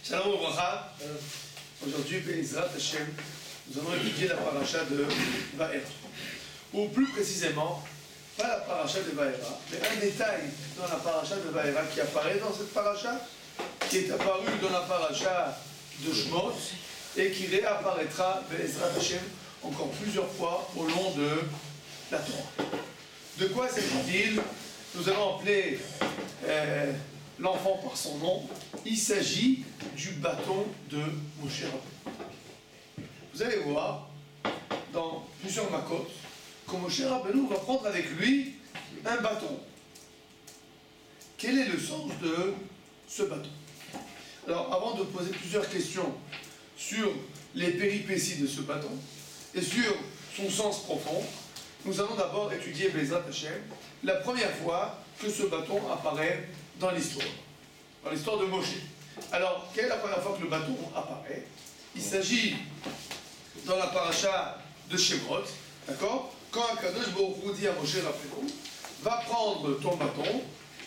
Shalom Obracha. Aujourd'hui, Be'ezrat Hashem, nous allons étudier la paracha de Vaera. Ou plus précisément, pas la paracha de Vaera, mais un détail dans la paracha de Vaera qui apparaît dans cette paracha, qui est apparu dans la paracha de Shemot, et qui réapparaîtra, Be'ezrat Hashem, encore plusieurs fois au long de la Torah. De quoi s'agit-il? Nous allons appeler l'enfant par son nom. Il s'agit du bâton de Moshe Rabbeinu. Vous allez voir dans plusieurs makot que Moshe Rabbeinu va prendre avec lui un bâton. Quel est le sens de ce bâton? Alors, avant de poser plusieurs questions sur les péripéties de ce bâton et sur son sens profond, nous allons d'abord étudier Be'ezrat Hashem, la première fois que ce bâton apparaît dans l'histoire de Moshe. Alors, quelle est la première fois que le bâton apparaît? Il s'agit dans la paracha de Shemot, d'accord? Quand Akadosh Baruch Hu dit à Moshe Rabbeinu, va prendre ton bâton,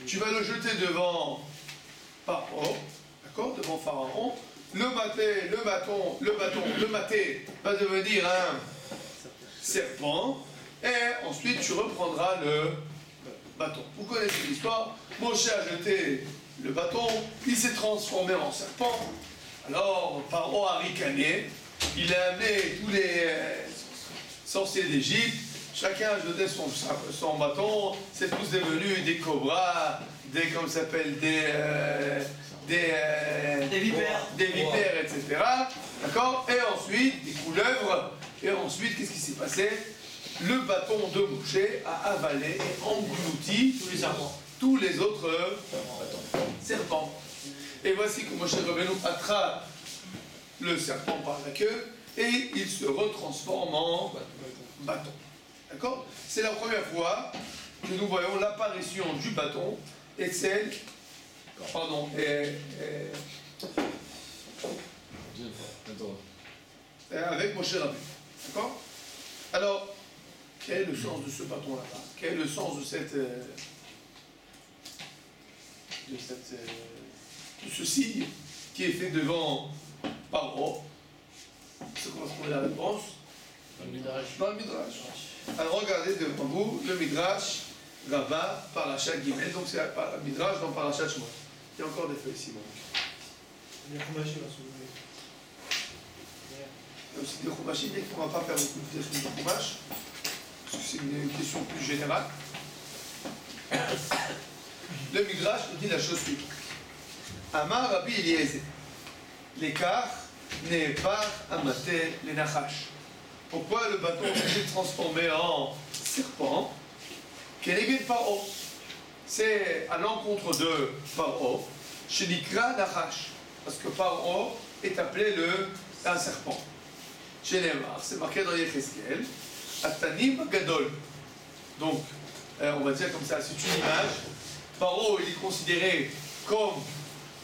tu vas le jeter devant Pharaon, d'accord? Devant Pharaon, le maté va devenir un serpent, et ensuite tu reprendras le bâton. Vous connaissez l'histoire, Moshe a jeté le bâton, il s'est transformé en serpent. Alors Pharaon a ricané, il a amené tous les sorciers d'Égypte, chacun a jeté son bâton, c'est tous devenus des cobras, des vipères, etc. D'accord? Et ensuite, des couleuvres, et ensuite, qu'est-ce qui s'est passé? Le bâton de Moshe a avalé et englouti tous les autres serpents. Et voici que Moshe Rabbeinu attrape le serpent par la queue et il se retransforme en bâton. D'accord? C'est la première fois que nous voyons l'apparition du bâton et celle. Pardon. Avec Moshe Rabbeinu. D'accord? Alors, quel est le sens de ce bâton là-bas? Quel est le sens de ce signe qui est fait devant Pharaon? C'est qu'on va trouver la réponse dans le Midrash. Alors regardez devant vous le Midrash Rabbah Parashat Gimel. Donc c'est le Midrash dans Parashat Shemot. Il y a encore des feuilles ici. Il y a Chumash là sous le. Il y a aussi des Chumashim, mais qu'on ne va pas faire beaucoup de questions de Chumash, parce que c'est une question plus générale. Le Midrash nous dit la chose suivante. Amar Rabbi Eliezer, l'écart n'est pas amaté les nachash. Pourquoi le bâton s'est transformé en serpent? Keneged Paro. C'est à l'encontre de Paro, Shenikra Nachash, parce que Paro est appelé un serpent. Chez Neymar, c'est marqué dans Yecheskel, Atanim Gadol. Donc, on va dire comme ça, c'est une image. Paro, il est considéré comme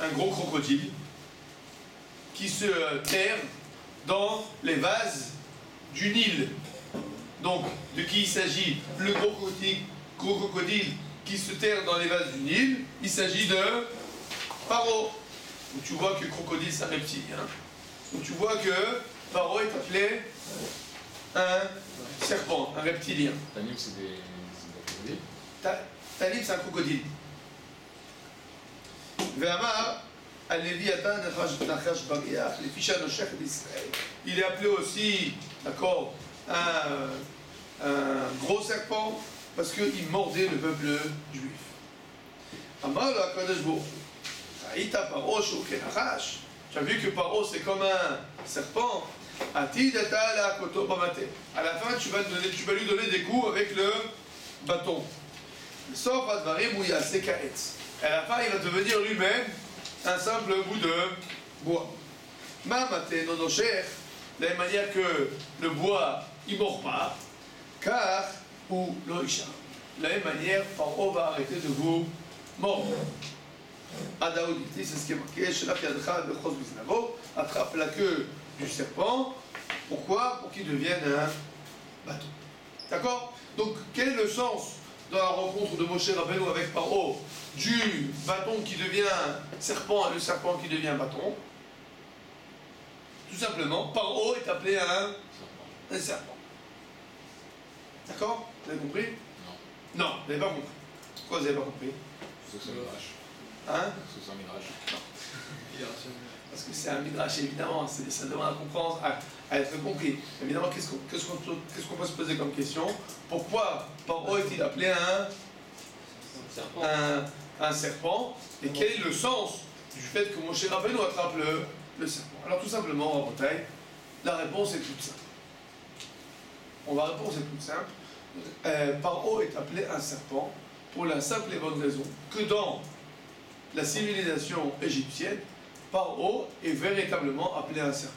un gros crocodile qui se terre dans les vases du Nil. Donc, de qui il s'agit? Le gros crocodile qui se terre dans les vases du Nil, il s'agit de Paro. Donc, tu vois que le crocodile, c'est un reptilien. Donc, tu vois que Paro est appelé un serpent, un reptilien. Tanim, c'est des crocodiles. Tanim, c'est un crocodile. Ve'amar, al-Leviathan nachash bariach, les ficha noshech d'Israël. Il est appelé aussi, d'accord, un gros serpent, parce qu'il mordait le peuple juif. Amar l'Akadosh Baruch Hu, Haïta Paro shoken nachash. Tu as vu que Paro c'est comme un serpent. À la fin, tu vas lui donner des coups avec le bâton. Sauf à Dvarim où il y a ses caètes. À la fin, il va devenir lui-même un simple bout de bois. Mamate nonosher, de la même manière que le bois, il ne mord pas, car ou loïcha. De la même manière, Paro va arrêter de vous mordre. Adaoud, c'est ce qui est marqué, attrape la queue du serpent. Pourquoi? Pour qu'il devienne un bâton. D'accord? Donc, quel est le sens dans la rencontre de Moshe Rabbeinu avec Paro du bâton qui devient serpent et le serpent qui devient bâton? Tout simplement, Paro est appelé un serpent. D'accord? Vous avez compris? Non. Non, vous n'avez pas compris. Pourquoi vous n'avez pas compris? Parce que c'est un midrash. Hein? Parce que c'est un midrash. Parce que c'est un midrash, évidemment, ça demande à comprendre, à être compris. Évidemment, qu'est-ce qu'on peut se poser comme question? Pourquoi Paro est-il appelé un serpent? Et quel est le sens du fait que Moshe Rabbeinu attrape le serpent? Alors tout simplement, en bataille, la réponse est toute simple. La réponse est toute simple. Paro est appelé un serpent pour la simple et bonne raison que dans la civilisation égyptienne, Paro est véritablement appelé un serpent.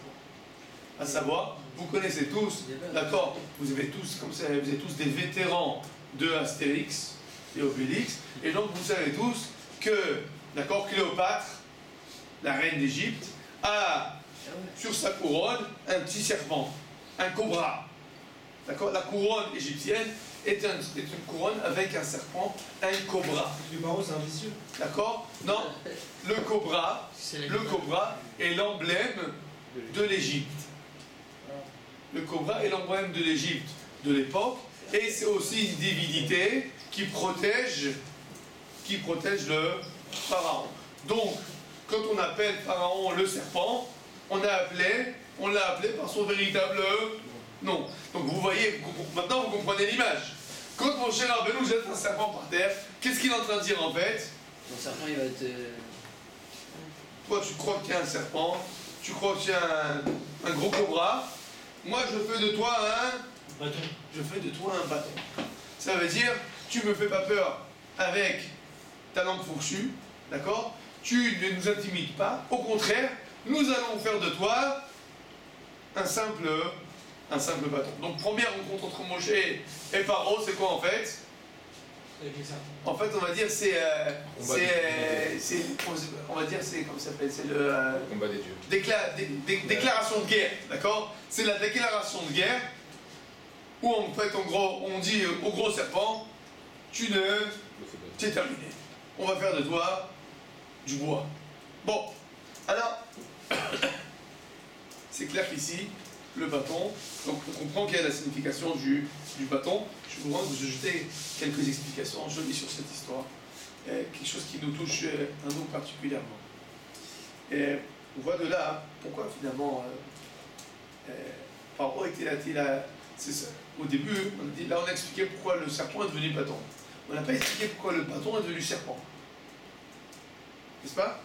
À savoir, vous connaissez tous, d'accord, vous êtes tous des vétérans de Astérix et Obélix, et donc vous savez tous que, d'accord, Cléopâtre, la reine d'Égypte, a sur sa couronne un petit serpent, un cobra. D'accord, la couronne égyptienne est une couronne avec un serpent, un cobra. Le Paro, c'est un vicieux. D'accord? Non, le cobra est l'emblème de l'Égypte. Le cobra est l'emblème de l'Égypte de l'époque, et c'est aussi une divinité qui protège le pharaon. Donc, quand on appelle pharaon le serpent, on l'a appelé par son véritable nom. Donc vous voyez, maintenant vous comprenez l'image. Quand mon cher Rabbeinu jette un serpent par terre, qu'est-ce qu'il est en train de dire en fait? Ton serpent il va être... Toi tu crois qu'il y a un serpent, tu crois qu'il y a un gros cobra, moi je fais de toi un bâton. Je fais de toi un bâton. Ça veut dire, tu me fais pas peur avec ta langue fourchue, d'accord? Tu ne nous intimides pas, au contraire, nous allons faire de toi un simple bâton. Donc première rencontre entre Moshe et Paro, c'est quoi en fait? Avec les serpents. En fait, on va dire on va dire c'est comment ça s'appelle? C'est le Combat des dieux. déclaration de guerre, d'accord? C'est la déclaration de guerre où en fait, en gros, on dit au gros serpent, tu es terminé. On va faire de toi du bois. Bon, alors, c'est clair qu'ici, le bâton, donc on comprend quelle est la signification du bâton. Je vous demande de jeter quelques explications jolies sur cette histoire. Quelque chose qui nous touche à nous particulièrement. Et on voit de là pourquoi finalement Paro était là. Au début, on a expliqué pourquoi le serpent est devenu bâton. On n'a pas expliqué pourquoi le bâton est devenu serpent. N'est-ce pas?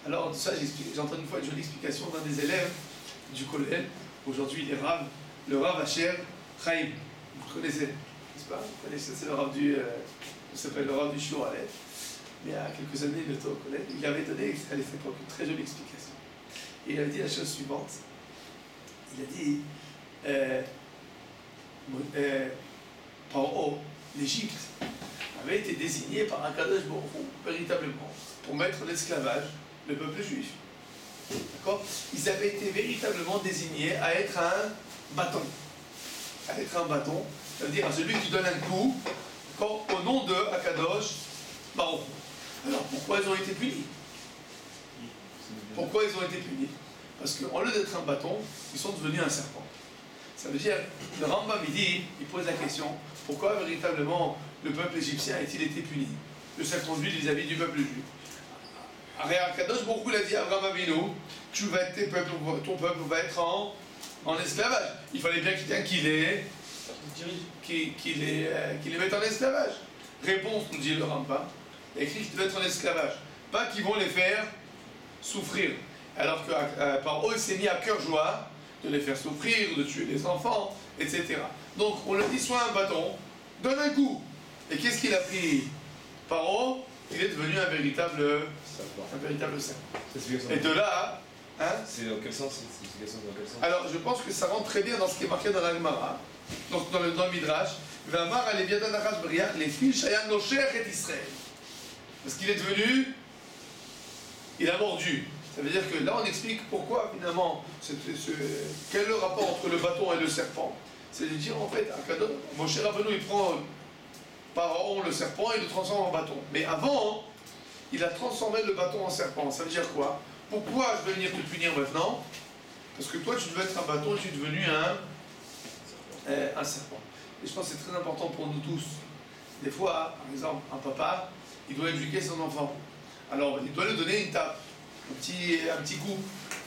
Alors, ça, j'ai entendu une fois une jolie explication d'un des élèves du collège. Aujourd'hui, il est le Rav Asher Chaim. Vous le connaissez, n'est-ce pas? Vous connaissez, c'est le Rav s'appelle le Rav du Shiur Aleph. Mais il y a quelques années, il était au collège. Il avait donné à cette époque une très jolie explication. Et il avait dit la chose suivante. Il a dit Paro, l'Égypte, avait été désignée par Akadosh Baruch Hu, véritablement, pour mettre l'esclavage, le peuple juif. D'accord? Ils avaient été véritablement désignés à être un bâton. À être un bâton, ça veut dire à celui qui donne un coup, au nom de Akadosh Baruch Hu. Alors pourquoi ils ont été punis? Pourquoi ils ont été punis? Parce qu'en lieu d'être un bâton, ils sont devenus un serpent. Ça veut dire, le Rambam il pose la question, pourquoi véritablement le peuple égyptien a-t-il été puni de sa conduite vis-à-vis du peuple juif? Akadosh Baruch Hu l'a dit à Abraham Avinu, ton peuple va être en esclavage. Il fallait bien qu'il les mette en esclavage. Réponse, nous dit le Rambam, il y a écrit qu'ils devaient être en esclavage, pas qu'ils vont les faire souffrir. Alors que Paro s'est mis à cœur joie de les faire souffrir, de tuer les enfants, etc. Donc on leur dit soit un bâton, donne un coup. Et qu'est-ce qu'il a pris? Paro, il est devenu un véritable serpent. Et de là, hein? C'est dans quel sens? Cette explication dans quel sens? Alors je pense que ça rentre très bien dans ce qui est marqué dans la Gemara, donc dans le Midrash. V'amar aleviatan achas briach les filles shayan noshech et Israël. Parce qu'il est devenu, il a mordu. Ça veut dire que là on explique pourquoi finalement, quel est le rapport entre le bâton et le serpent. C'est de dire en fait, Moshe Rabbeinu il prend Paro le serpent et le transforme en bâton. Mais avant, il a transformé le bâton en serpent. Ça veut dire quoi? Pourquoi je vais venir te punir maintenant? Parce que toi, tu devais être un bâton et tu es devenu un serpent. Et je pense que c'est très important pour nous tous. Des fois, par exemple, un papa, il doit éduquer son enfant. Alors, il doit lui donner une tape, un petit coup.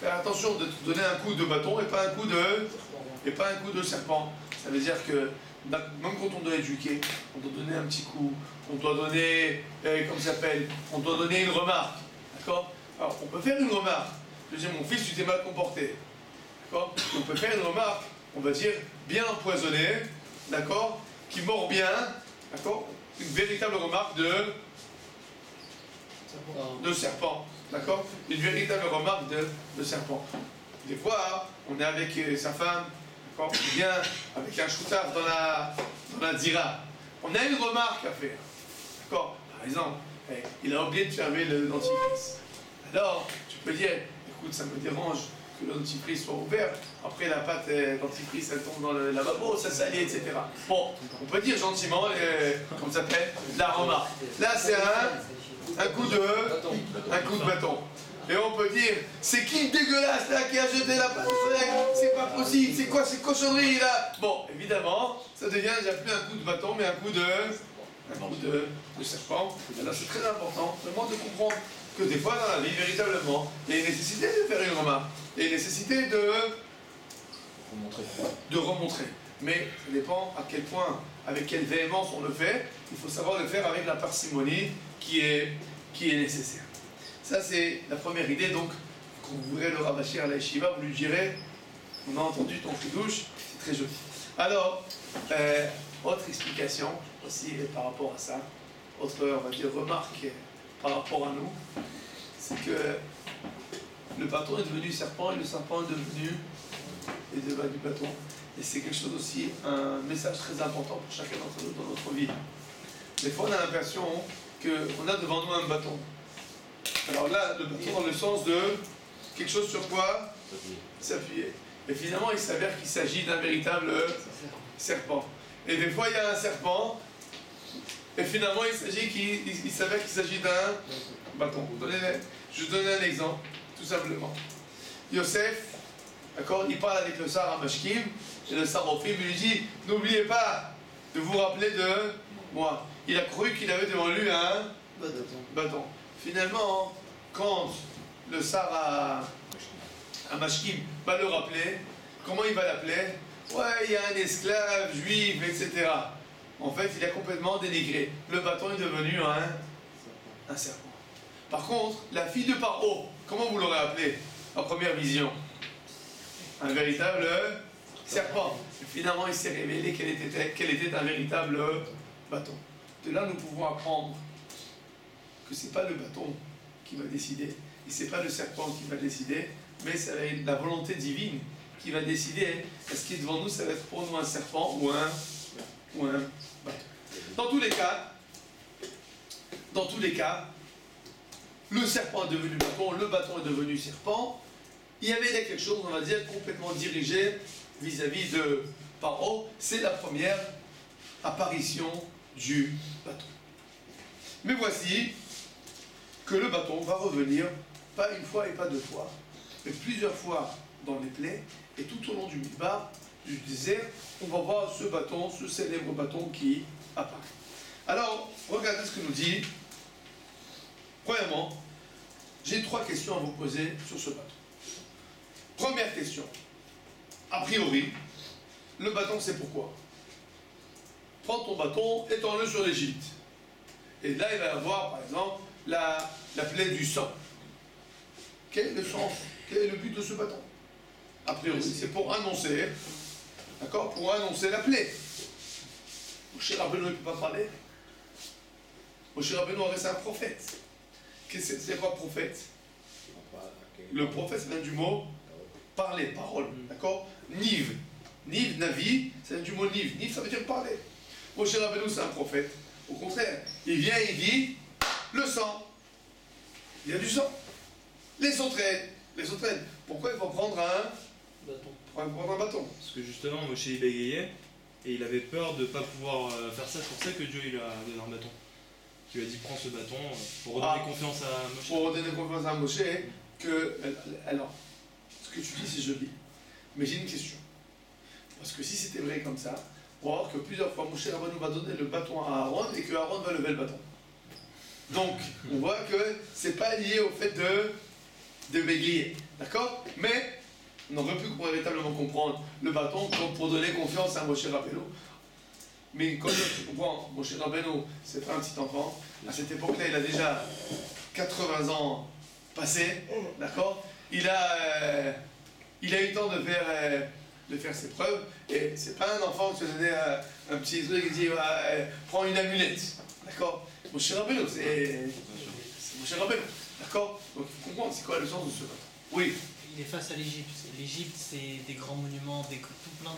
Faire attention de te donner un coup de bâton et pas un coup de serpent. Ça veut dire que même quand on doit éduquer, on doit donner un petit coup, on doit donner, comment ça s'appelle, on doit donner une remarque. D'accord? Alors, on peut faire une remarque. Je veux dire, mon fils, tu t'es mal comporté. D'accord? On peut faire une remarque, on va dire, bien empoisonnée, d'accord? Qui mord bien, d'accord? Une véritable remarque de serpent. D'accord? Une véritable remarque de serpent. Des fois, on est avec sa femme, d'accord? Ou bien avec un shooter dans la dira. On a une remarque à faire. D'accord? Par exemple, il a oublié de fermer le dentifrice. Alors, tu peux dire, écoute, ça me dérange que le dentifrice soit ouvert. Après, la pâte dentifrice, elle tombe dans le lavabo, ça salit, etc. Bon, on peut dire gentiment, comment ça s'appelle? La remarque. Là, c'est un coup de bâton. Et on peut dire, c'est qui le dégueulasse là qui a jeté la pâte? C'est pas possible, c'est quoi ces cochonneries là? Bon, évidemment, ça devient déjà plus un coup de bâton, mais un coup de serpent. Alors c'est très important vraiment de comprendre que des fois dans la vie, véritablement, il y a une nécessité de faire une remarque. Il y a une nécessité de remontrer. Mais ça dépend à quel point, avec quelle véhémence on le fait. Il faut savoir le faire avec la parcimonie qui est nécessaire. Ça, c'est la première idée. Donc, quand vous verrez le rabachir à la yeshiva, vous lui direz, on a entendu ton fidouche, c'est très joli. Alors, autre explication aussi par rapport à ça, autre, on va dire, remarque par rapport à nous, c'est que le bâton est devenu serpent et le serpent est devenu du bâton. Et c'est quelque chose aussi, un message très important pour chacun d'entre nous dans notre vie. Des fois, on a l'impression qu'on a devant nous un bâton. Alors là, le bâton dans le sens de quelque chose sur quoi s'appuyer. Et finalement, il s'avère qu'il s'agit d'un véritable serpent. Et des fois, il y a un serpent, et finalement, il s'avère qu'il s'agit d'un bâton. Je donne un exemple, tout simplement. Yosef, d'accord, il parle avec le Sar Mashkim, et le Sarofim lui dit, n'oubliez pas de vous rappeler de moi. Il a cru qu'il avait devant lui un bâton. Finalement, quand le Sar à Mashkim va le rappeler, comment il va l'appeler? Ouais, il y a un esclave juif, etc. En fait, il a complètement dénigré. Le bâton est devenu un serpent. Par contre, la fille de Paro, comment vous l'aurez appelée en première vision? Un véritable serpent. Et finalement, il s'est révélé qu'elle était un véritable bâton. De là, nous pouvons apprendre que ce n'est pas le bâton qui va décider, et ce n'est pas le serpent qui va décider, mais c'est la volonté divine qui va décider est-ce qui est devant nous, ça va être pour nous un serpent ou un bâton. Dans tous les cas, le serpent est devenu bâton, le bâton est devenu serpent. Il y avait quelque chose, on va dire, complètement dirigé vis-à-vis de Paro. C'est la première apparition du bâton. Mais voici que le bâton va revenir, pas une fois et pas deux fois, mais plusieurs fois dans les plaies, et tout au long du Midbar, du désert, on va voir ce bâton, ce célèbre bâton qui apparaît. Alors, regardez ce que nous dit. Premièrement, j'ai 3 questions à vous poser sur ce bâton. Première question. A priori, le bâton, c'est pourquoi? Prends ton bâton, étends-le sur l'Égypte. Et là, il va y avoir, par exemple, la plaie du sang. Quel est le sens? Quel est le but de ce bâton? A priori, c'est pour annoncer, d'accord, pour annoncer la plaie. Moshe Rabbeinu ne peut pas parler. Moshe Rabbeinu c'est un prophète. C'est quoi prophète? Le prophète, ça vient du mot parler, parole, d'accord? Niv, Navi, ça vient du mot Niv. Niv, ça veut dire parler. Moshe Rabbeinu, c'est un prophète. Au contraire, il vient et il dit le sang. Il y a du sang. Les sauterelles. Pourquoi il faut prendre un bâton? Parce que justement, Moshe il bégayait et il avait peur de ne pas pouvoir faire ça. C'est pour ça que Dieu il a donné un bâton. Il lui a dit prends ce bâton pour redonner confiance à Moshe. Pour redonner confiance à Moshe, alors, ce que tu dis c'est joli, mais j'ai une question. Parce que si c'était vrai comme ça, on va voir que plusieurs fois Moshe Rabbeinu va donner le bâton à Aaron et que Aaron va lever le bâton. Donc, on voit que c'est pas lié au fait de bégayer. D'accord? Mais on aurait pu véritablement comprendre le bâton comme pour donner confiance à Moshe Rabbeinu. Mais comme tu comprends, Moshe Rabbeinu, c'est pas un petit enfant. À cette époque-là, il a déjà 80 ans passés. D'accord? Il a eu le temps de faire ses preuves. Et c'est pas un enfant qui se donnait un petit truc et dit prends une amulette. D'accord? Moshe Rabbeinu, c'est Moshe Rabbeinu. D'accord? Donc il faut comprendre c'est quoi le sens de ce bâton. Oui. Il est face à l'Égypte. L'Égypte, c'est des grands monuments, tout plein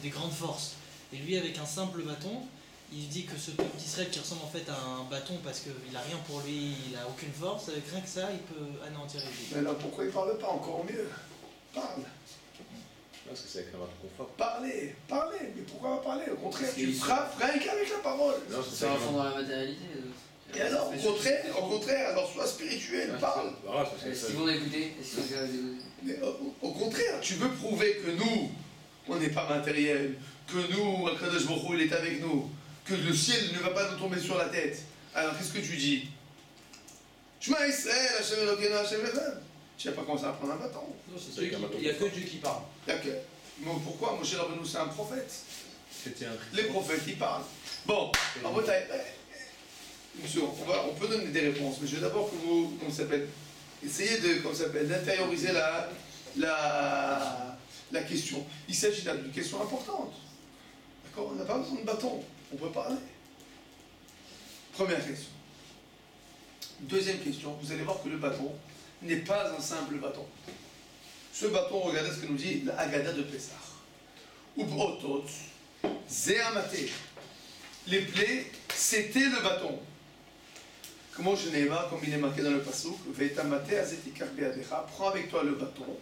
des grandes forces. Et lui, avec un simple bâton, il dit que ce petit Israël qui ressemble en fait à un bâton parce qu'il n'a rien pour lui, il n'a aucune force, avec rien que ça, il peut anéantir l'Égypte. Mais alors pourquoi il ne parle pas encore mieux? Parle. Parce que c'est avec un bâton confort. Parlez. Mais pourquoi pas parler? Au contraire, tu frappes rien qu'avec la parole. Non, C'est un fond dans la matérialité. Et alors, au contraire, alors sois spirituel, parle. Est-ce qu'ils vont écouter? Est-ce qu'ils vont écouter? Mais au contraire, tu veux prouver que nous, on n'est pas matériel, que nous, Akadosh Baruch Hu, il est avec nous, que le ciel ne va pas nous tomber sur la tête. Alors qu'est-ce que tu dis? Shema Israël, Hashem Elokeinu, Hashem Echad. Tu n'as pas commencé à prendre un bâton. Non, c'est Dieu il n'y a que Dieu qui parle. Mais pourquoi Moshe Rabbeinu c'est un prophète? Chrétien. Les prophètes, ils parlent. Bon, en bataille, monsieur, on peut donner des réponses, mais je veux d'abord que vous, comment ça s'appelle, essayez de, comment ça s'appelle, d'intérioriser la question. Il s'agit là d'une question importante. D'accord? On n'a pas besoin de bâton, on peut parler. Première question. Deuxième question, vous allez voir que le bâton n'est pas un simple bâton. Ce bâton, regardez ce que nous dit la Haggadah de Pessah. Ubrotot, Zéamaté. Les plaies, c'était le bâton. Comment je n'ai pas, comme il est marqué dans le Passouk, Vetamate azetikar beadecha, prends avec toi le bâton.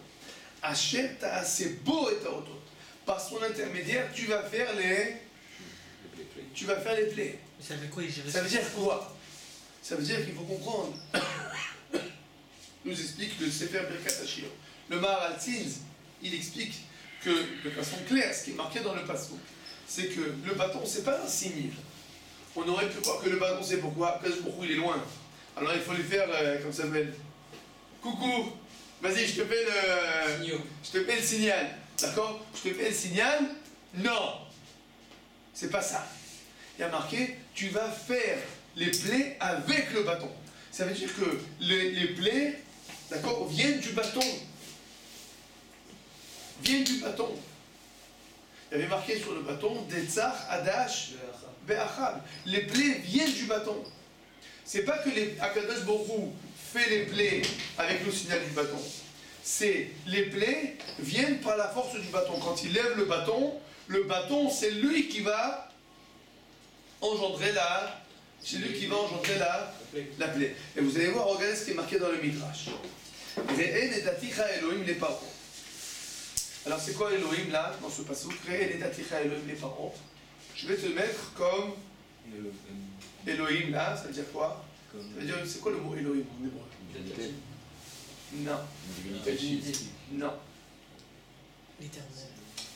Achète assez beau et taotot. Par son intermédiaire, tu vas faire les plaies. Ça veut quoi? Ça veut dire quoi? Ça veut dire qu'il faut comprendre. Nous explique le Sefer Birkat Hashir. Le Maharal Tzins, il explique que, de façon claire, ce qui est marqué dans le Passouk, c'est que le bâton, c'est pas un signe. On aurait pu croire que le bâton, c'est pourquoi? Parce que il est loin. Alors il faut lui faire, comme ça s'appelle, coucou, vas-y, je te fais le signal. D'accord? Je te fais le signal? Non. C'est pas ça. Il y a marqué, tu vas faire les plaies avec le bâton. Ça veut dire que les plaies, d'accord, viennent du bâton. Viennent du bâton. Il y avait marqué sur le bâton, Detzach, Adash, Be'achab. Les plaies viennent du bâton. C'est pas que Akadosh Baruch Hu fait les plaies avec le signal du bâton. C'est les plaies viennent par la force du bâton. Quand il lève le bâton, c'est lui qui va engendrer la plaie. Et vous allez voir, regardez ce qui est marqué dans le Midrash. Re'en et daticha Elohim les parents. Alors c'est quoi Elohim là, dans ce passage? Re'en et daticha Elohim les parents. Je vais te mettre comme Elohim là, ça veut dire quoi? Ça veut dire, c'est quoi le mot Elohim en hébreu? Divinité. Non. Divinité. Non. L'éternel.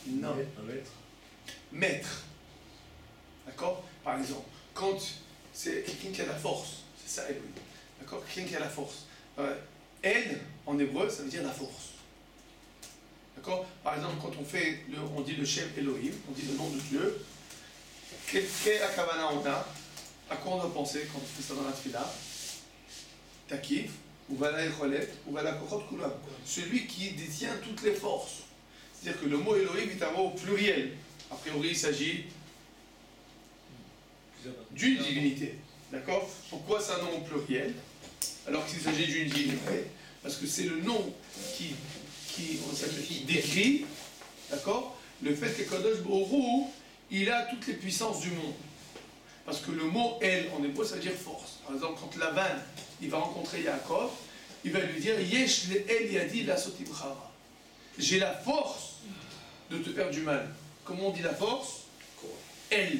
Non. Un maître. Maître. D'accord? Par exemple, quand c'est quelqu'un qui a la force, c'est ça Elohim. D'accord? Quelqu'un qui a la force. El, en hébreu, ça veut dire la force. D'accord? Par exemple, quand on dit le Shem Elohim, on dit le nom de Dieu, quel akavana on a? À quoi on doit penser quand on fait ça dans la tefila? Takif, ou vala echolet, ou vala kochot kulam. Celui qui détient toutes les forces. C'est-à-dire que le mot Elohim est un mot pluriel. A priori, il s'agit d'une divinité. D'accord? Pourquoi c'est un nom pluriel alors qu'il s'agit d'une divinité? Parce que c'est le nom qui décrit, d'accord, le fait que Kadosh Baruch Hu, il a toutes les puissances du monde. Parce que le mot El en hébreu, ça veut dire force. Par exemple, quand Lavan il va rencontrer Yaakov, il va lui dire Yesh le El Yadi la Sotimchara. J'ai la force de te faire du mal. Comment on dit la force? El.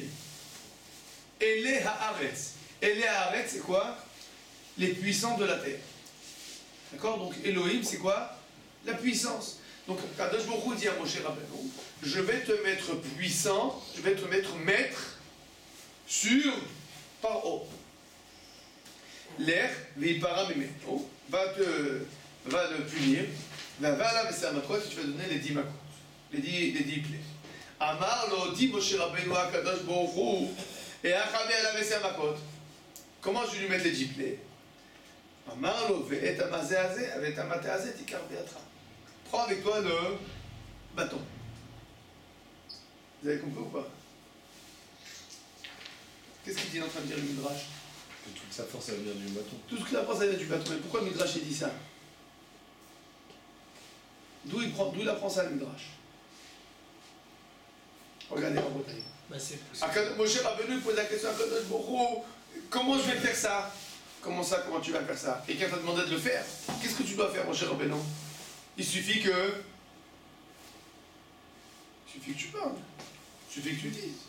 Ele Haaretz. Ele Haaretz, c'est quoi? Les puissants de la terre. D'accord? Donc Elohim, c'est quoi? la puissance. Donc, Kadosh Baruch Hu dit à Moshe Rabbeinu, je vais te mettre puissant, je vais te mettre maître sur Paro. L'air, Veipara Memeno, va le punir, va la Vesamakot, tu vas donner les 10 makot, les 10 plaies. Amar lo dit Moshe Rabbeinu à Kadosh Baruch Hu, et Achamé à la Vesamakot. Comment je vais lui mettre les 10 plaies? Amar lo ve'et amazé azé, avec amate azé, tikar be'atra. Prends avec toi le bâton. Vous avez compris ou pas? Qu'est-ce qu'il est en train de dire le Midrash? Que toute sa force, ça vient du bâton. Tout ce que la force, ça vient du bâton. Mais pourquoi le Midrash il dit ça? D'où il apprend ça le Midrash? Regardez en Bretagne. Bah, c'est Moshe Rabbeinu pose la question à Kadosh Baruch Hu, comment je vais faire ça? Comment ça, comment tu vas faire ça? Quelqu'un t'a demandé de le faire. Qu'est-ce que tu dois faire, Moshe Rabbeinu? Il suffit que tu parles. Il suffit que tu dises.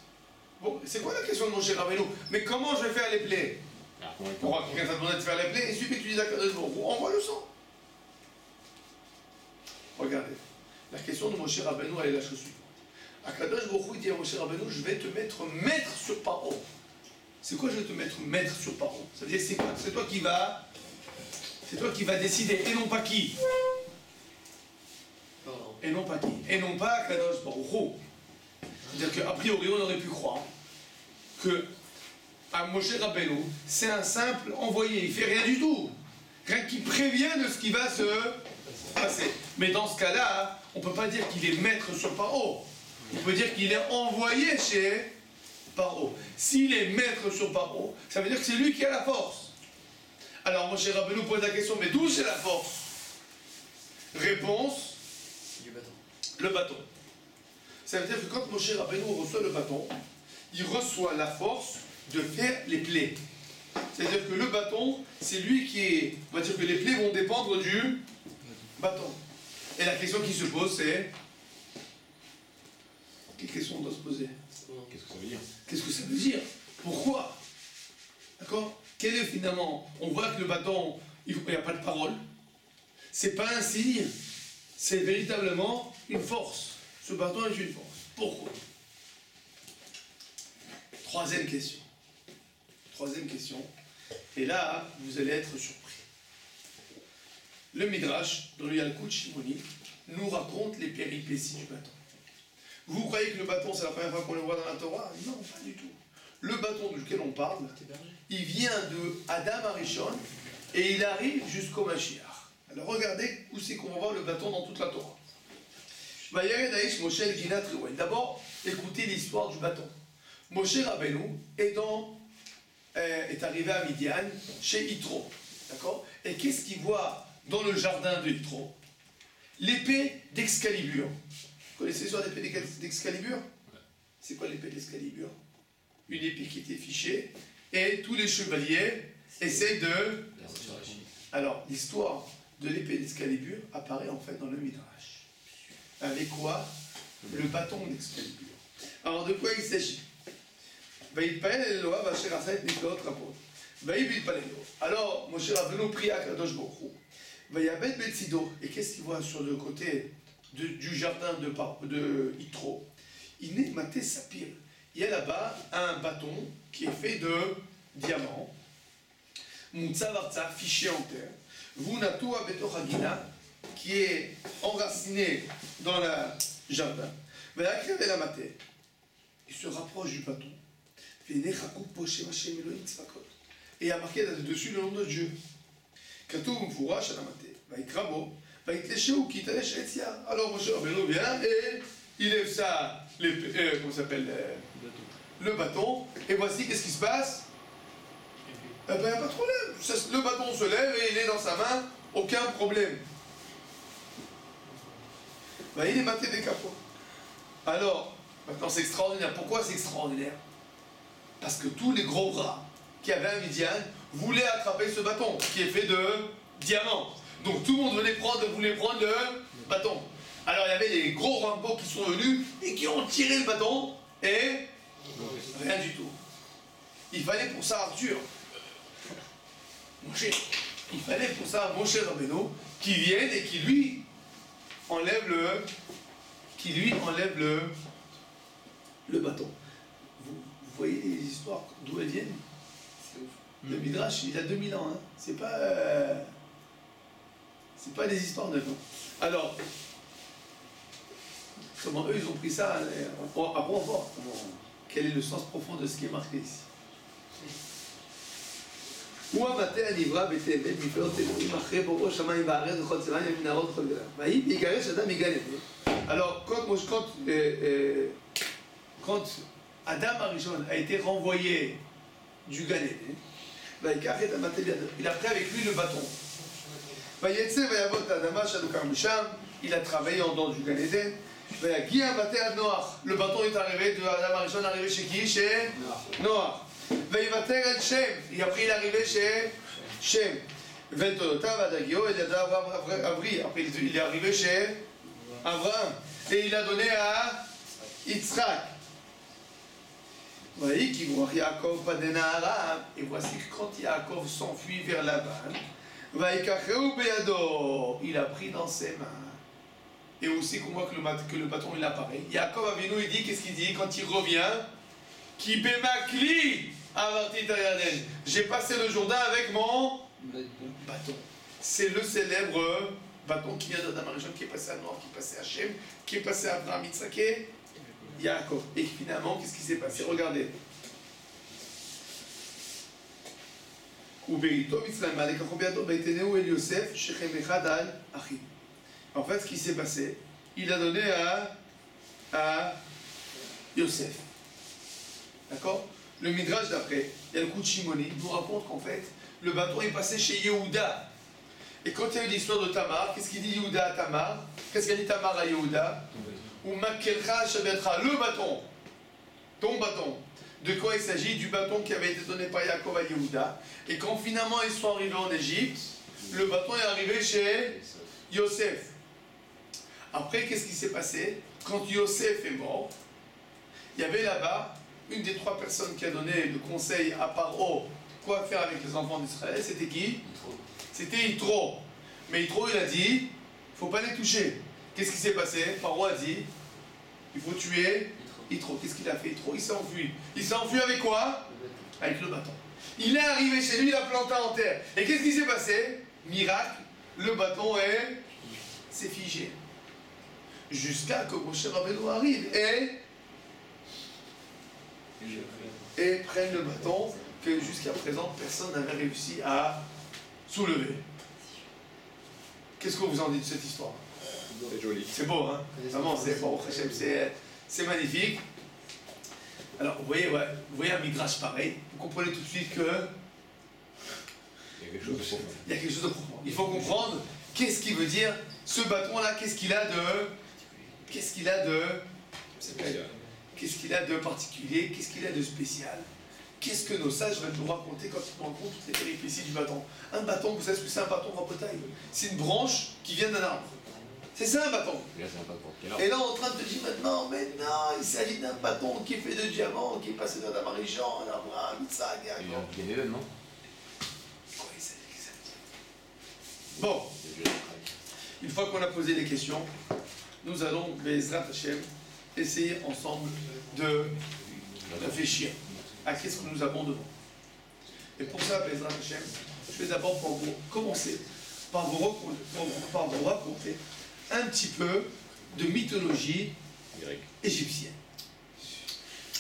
Bon, c'est quoi la question de Moshe Rabbeinu? Mais comment je vais faire les plaies? Pourquoi quelqu'un t'a demandé de faire les plaies? Il suffit que tu dises à Kadosh Baruch Hu, envoie le sang. Regardez. La question de Moshe Rabbeinu, elle est la chose suivante. Akadosh Baruch Hu dit à Moshe Rabbeinu, je vais te mettre maître sur Paro. C'est quoi je vais te mettre maître sur Paro? Ça veut dire c'est quoi? C'est toi qui va décider, et non pas qui? Et non pas qui? Et non pas Akadosh Baruch Hu. C'est-à-dire qu'a priori on aurait pu croire que à Moshe Rabbeinu, c'est un simple envoyé, il fait rien du tout. Rien qui prévient de ce qui va se passer. Mais dans ce cas-là, on ne peut pas dire qu'il est maître sur Paro. On peut dire qu'il est envoyé chez Paro. S'il est maître sur Paro, ça veut dire que c'est lui qui a la force. Alors Moshe Rabbeinu pose la question, mais d'où c'est la force? Réponse, Du bâton. le bâton. Ça veut dire que quand Moshe Rabbeinu reçoit le bâton, il reçoit la force de faire les plaies. C'est-à-dire que le bâton, c'est lui qui est... On va dire que les plaies vont dépendre du bâton. Et la question qui se pose, c'est... Quelle question on doit se poser? Qu'est-ce que ça veut dire? Qu'est-ce que ça veut dire? Pourquoi? D'accord? Quel est finalement... On voit que le bâton, il n'y a pas de parole. C'est pas un signe. C'est véritablement une force. Ce bâton est une force. Pourquoi? Troisième question. Troisième question. Et là, vous allez être surpris. Le Midrash, dans le Yalkut Shimoni, nous raconte les péripéties du bâton. Vous croyez que le bâton, c'est la première fois qu'on le voit dans la Torah? Non, pas du tout. Le bâton duquel on parle, il vient de Adam Arishon et il arrive jusqu'au Mashiach. Alors regardez où c'est qu'on va voir le bâton dans toute la Torah. D'abord, écoutez l'histoire du bâton. Moshe Rabbeinu est arrivé à Midian, chez Yitro. D'accord? Et qu'est-ce qu'il voit dans le jardin de Yitro? L'épée d'Excalibur. Vous connaissez l'histoire de l'épée d'Excalibur? C'est quoi l'épée d'Excalibur? Une épée qui était fichée, et tous les chevaliers essayent de... Alors, l'histoire de l'épée d'Excalibur apparaît en fait dans le Midrash. Avec quoi? Le bâton d'Excalibur. Alors, de quoi il s'agit? Alors, Moshe Rabbeinu prie à Kadosh Baruch Hu. Et qu'est-ce qu'il voit sur le côté du jardin de Yitro? Il n'est maté sapir. Il y a là-bas un bâton qui est fait de diamants. Moutsavartsa, fiché en terre. Vunato abetochagina, qui est enraciné dans le jardin. Il se rapproche du bâton. Et il y a marqué dessus le nom de Dieu. Alors Moshe Rabbeinu vient et il lève ça, comment s'appelle, le bâton, et voici qu'est-ce qui se passe. Eh ben, il n'y a pas de problème. Le bâton se lève et il est dans sa main, aucun problème. Ben, il est maté des capots. Alors, maintenant c'est extraordinaire. Pourquoi c'est extraordinaire? Parce que tous les gros bras qui avaient un Midian voulaient attraper ce bâton qui est fait de diamants. Donc tout le monde voulait prendre le bâton. Alors il y avait les gros Rambo qui sont venus et qui ont tiré le bâton et rien du tout. Il fallait pour ça Arthur, Moshe, il fallait pour ça Moshe Rabbeinu qui vienne et qui lui lui enlève le bâton. Vous voyez les histoires d'où elles viennent? Le Midrash, il a 2000 ans. Hein. C'est pas des histoires neuves. Hein. Alors, comment eux, ils ont pris ça? Après, on va voir quel est le sens profond de ce qui est marqué ici. Alors, quand Adam Arishon a été renvoyé du Gan Eden, il a pris avec lui le bâton. Il a travaillé en dehors du Gan Eden. Le bâton est arrivé de Adam Arishon, arrivé chez qui? Chez Noach. Et après il est arrivé chez Shem. Après il est arrivé chez Abraham. Et il a donné à Yitzhak. Et voici que quand Yaakov s'enfuit vers Laban, il a pris dans ses mains. Et aussi qu'on voit que le bâton il apparaît. Yaakov Avinu, il dit, qu'est-ce qu'il dit quand il revient? Qui bémakli avarti Yarden. J'ai passé le Jourdain avec mon bâton. C'est le célèbre bâton qui vient d'Adam Arishon, qui est passé à Noach, qui est passé à Shem, qui est passé à Abraham, Yitzhak et Yaakov. Et finalement, qu'est-ce qui s'est passé? Regardez. En fait, ce qui s'est passé, il a donné à Yosef. D'accord? Le Midrash d'après, il y a le coup de Shimoni, nous raconte qu'en fait, le bâton est passé chez Yehuda. Et quand il y a eu l'histoire de Tamar, qu'est-ce qu'il dit Yehuda à Tamar? Qu'est-ce qu'il dit Tamar à Yehuda? Ou Makelcha Shabetra, le bâton, ton bâton. De quoi il s'agit? Du bâton qui avait été donné par Yaakov à Yehuda. Et quand finalement ils sont arrivés en Égypte, le bâton est arrivé chez Yosef. Après, qu'est-ce qui s'est passé? Quand Yosef est mort, il y avait là-bas une des 3 personnes qui a donné le conseil à Paro quoi faire avec les enfants d'Israël. C'était qui? C'était Yitro. Mais Yitro, il a dit, il ne faut pas les toucher. Qu'est-ce qui s'est passé? Paro a dit, il faut tuer Yitro. Qu'est-ce qu'il a fait Yitro? Il s'est enfui. Il s'est enfui avec quoi? Avec le bâton. Il est arrivé chez lui, il a planté en terre. Et qu'est-ce qui s'est passé? Miracle, le bâton s'est figé. Jusqu'à que Moshe Rabbeinu arrive et prenne le bâton que jusqu'à présent personne n'avait réussi à soulever. Qu'est-ce que vous en dites de cette histoire? C'est joli. C'est beau, hein? Vraiment, c'est bon, c'est magnifique. Alors, vous voyez un midrash pareil, vous comprenez tout de suite que il y a quelque chose de profond. Il y a quelque chose de profond. Il faut comprendre qu'est-ce qui veut dire ce bâton-là, qu'est-ce qu'il a de particulier, qu'est-ce qu'il a de spécial. Qu'est-ce que nos sages veulent nous raconter quand ils nous racontent toutes les péripéties du bâton? Un bâton, vous savez ce que c'est un bâton rapotaille? C'est une branche qui vient d'un arbre. C'est ça un bâton. Et là, on est en train de te dire maintenant, mais non, il s'agit d'un bâton qui est fait de diamants, qui est passé d'Adam Arishon, Abraham, Yitzhak, Yaakov. Il y a un événement. Bon, une fois qu'on a posé les questions, nous allons, Bezrat Hashem, essayer ensemble de réfléchir à qu'est-ce que nous avons devant. Et pour ça, Bezrat Hashem, je vais d'abord commencer par vous raconter un petit peu de mythologie égyptienne.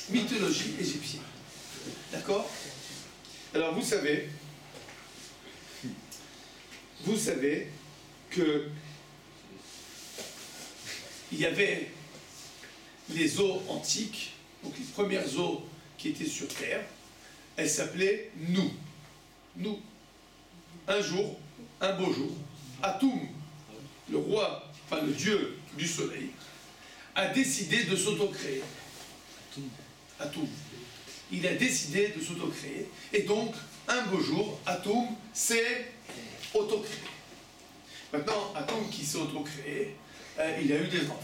Mythologie égyptienne. D'accord? Alors vous savez que il y avait les eaux antiques, donc les premières eaux qui étaient sur terre, elles s'appelaient nous. Nous. Un jour, un beau jour, Atum, le roi, enfin le dieu du soleil, a décidé de s'auto-créer. Atum. Il a décidé de s'auto-créer. Et donc, un beau jour, Atum s'est auto-créé. Maintenant, Atum qui s'est auto-créé, il a eu des enfants.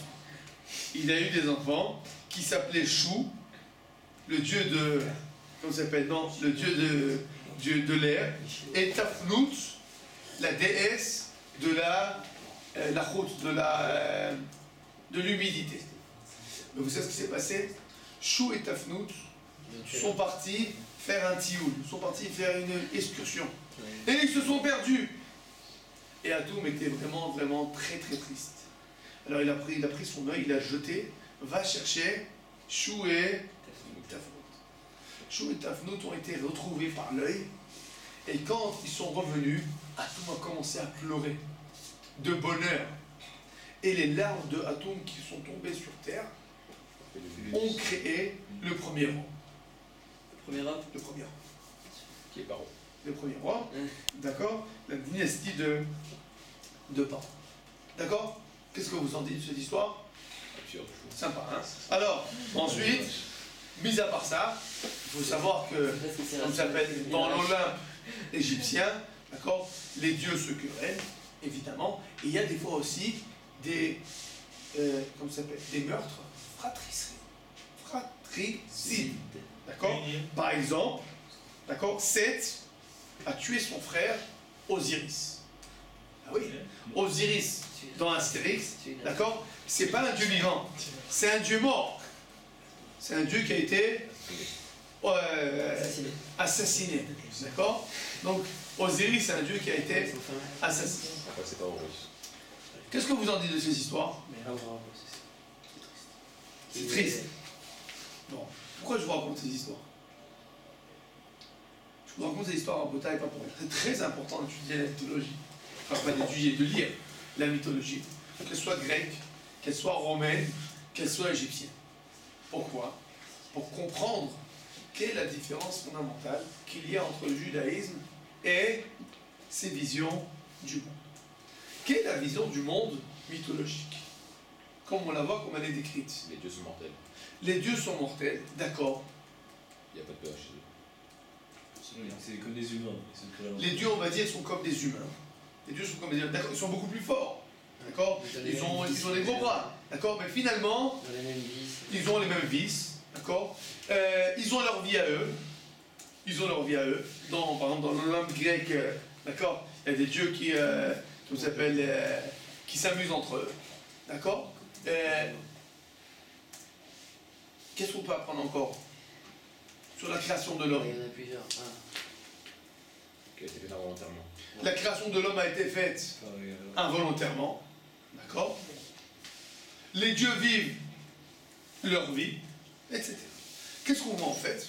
Il a eu des enfants qui s'appelaient Chou, le dieu de... Comment ça s'appelle? Non, le dieu de l'air, et Tafnout, la déesse de la la route de l'humidité. Mais vous savez ce qui s'est passé? Chou et Tafnout sont partis faire un tioul, sont partis faire une excursion. Et ils se sont perdus. Et Atoum était vraiment, vraiment très, très triste. Alors il a pris son œil, il l'a jeté, va chercher Chou et Tafnout. Chou et Tafnout ont été retrouvés par l'œil. Et quand ils sont revenus, Atoum a commencé à pleurer de bonheur. Et les larmes de Atoum qui sont tombées sur terre ont créé le premier roi. Premier rap. Le premier roi. Qui est paro. Le premier roi, d'accord? La dynastie de Paro. D'accord? Qu'est-ce que vous en dites de cette histoire? Absurde. Sympa, hein? Alors, ensuite, mis à part ça, il faut savoir que, comme ça s'appelle, dans l'Olympe égyptien, d'accord, les dieux se querellent, évidemment, et il y a des fois aussi des, comment ça s'appelle, des meurtres fratricides, d'accord? Par exemple, d'accord, Seth a tué son frère Osiris. Ah oui, Osiris, dans Astérix, d'accord, c'est pas un dieu vivant, c'est un dieu mort. C'est un dieu qui a été assassiné. D'accord? Donc, Osiris, c'est un dieu qui a été assassiné. Après, c'est pas en russe. Qu'est-ce que vous en dites de ces histoires? C'est triste. Bon, pourquoi je vous raconte ces histoires? Je vous raconte ces histoires en bataille, pas pour rien. C'est très important d'étudier la mythologie. Enfin, pas d'étudier, de lire la mythologie. Qu'elle soit grecque, qu'elle soit romaine, qu'elle soit égyptienne. Pourquoi? Pour comprendre quelle est la différence fondamentale qu'il y a entre le judaïsme et ses visions du monde. Quelle est la vision du monde mythologique? Comme on la voit, comme elle est décrite. Les dieux sont mortels. Les dieux sont mortels, d'accord. Il n'y a pas de peur chez eux. C'est comme des humains. Les dieux, on va dire, sont comme des humains. Les dieux sont comme des humains. D'accord, ils sont beaucoup plus forts. D'accord? Ils ont des gros bras. D'accord? Mais finalement, ils ont les mêmes vices. D'accord? Ils ont leur vie à eux. Ils ont leur vie à eux. Par exemple, dans l'Olympe grec, d'accord? Il y a des dieux qui s'amusent entre eux. D'accord? Qu'est-ce qu'on peut apprendre encore sur la création de l'homme? Il y en a plusieurs. Qui a été fait involontairement. La création de l'homme a été faite involontairement. D'accord? Les dieux vivent leur vie, etc. Qu'est-ce qu'on voit en fait?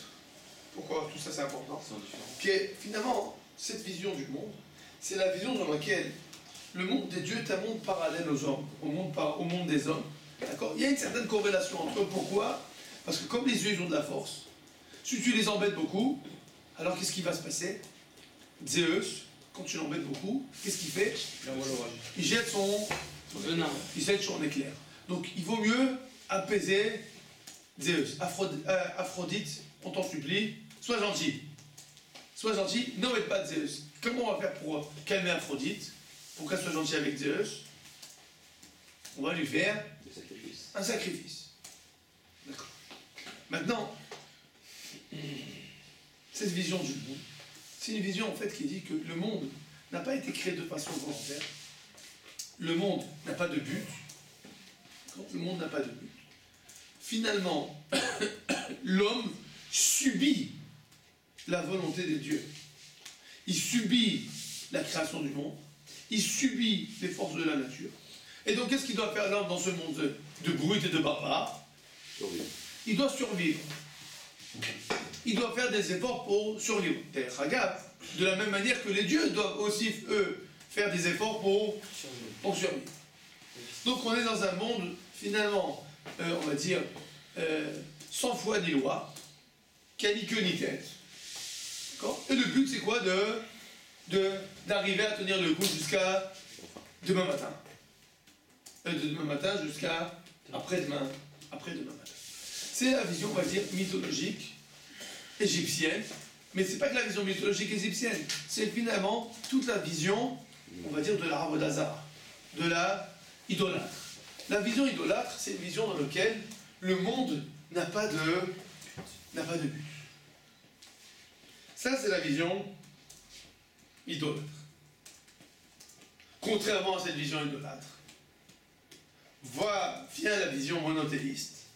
Pourquoi tout ça c'est important? Finalement, cette vision du monde, c'est la vision dans laquelle le monde des dieux est un monde parallèle aux hommes, au monde des hommes. D'accord? Il y a une certaine corrélation entre eux. Pourquoi? Parce que comme les dieux ils ont de la force, si tu les embêtes beaucoup, alors qu'est-ce qui va se passer? Zeus, quand tu l'embêtes beaucoup, qu'est-ce qu'il fait? Il jette son venin. Il jette son éclair. Donc il vaut mieux apaiser Zeus. Aphrodite, on t'en supplie, sois gentil. Sois gentil, n'embête pas Zeus. Comment on va faire pour calmer Aphrodite? Pour qu'elle soit gentille avec Zeus? On va lui faire Des sacrifices. un sacrifice. D'accord. Maintenant, cette vision du monde, c'est une vision en fait qui dit que le monde n'a pas été créé de façon volontaire. Le monde n'a pas de but. Le monde n'a pas de but. Finalement, l'homme subit la volonté des dieux. Il subit la création du monde. Il subit les forces de la nature. Et donc, qu'est-ce qu'il doit faire l'homme dans ce monde de brutes et de barbares? Survivre. Il doit survivre. Il doit faire des efforts pour survivre. De la même manière que les dieux doivent aussi, eux, faire des efforts pour survivre. Donc on est dans un monde, finalement, on va dire, sans foi ni loi, qui a ni queue ni tête. D'accord? Et le but, c'est quoi? D'arriver à tenir le coup jusqu'à demain matin. De demain matin jusqu'à après-demain matin. C'est la vision, on va dire, mythologique égyptienne. Mais c'est pas que la vision mythologique égyptienne, c'est finalement toute la vision, on va dire, de la Ravodazar, de la idolâtre. La vision idolâtre, c'est une vision dans laquelle le monde n'a pas de but. Ça, c'est la vision idolâtre. Contrairement à cette vision idolâtre, vient la vision monothéiste,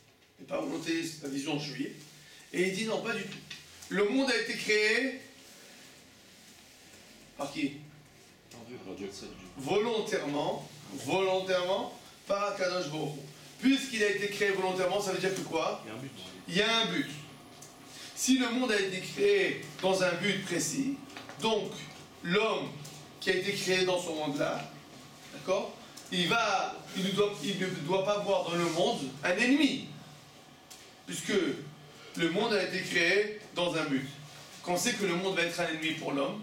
et pas monothéiste, la vision juive, et il dit non, pas du tout. Le monde a été créé par qui? Alors Dieu. Volontairement par Akadosh Baruch Hu. Puisqu'il a été créé volontairement, ça veut dire que quoi? Il y a un but. Il y a un but. Si le monde a été créé dans un but précis, donc l'homme qui a été créé dans ce monde-là, d'accord, il ne doit pas voir dans le monde un ennemi, puisque le monde a été créé dans un but. Quand on sait que le monde va être un ennemi pour l'homme,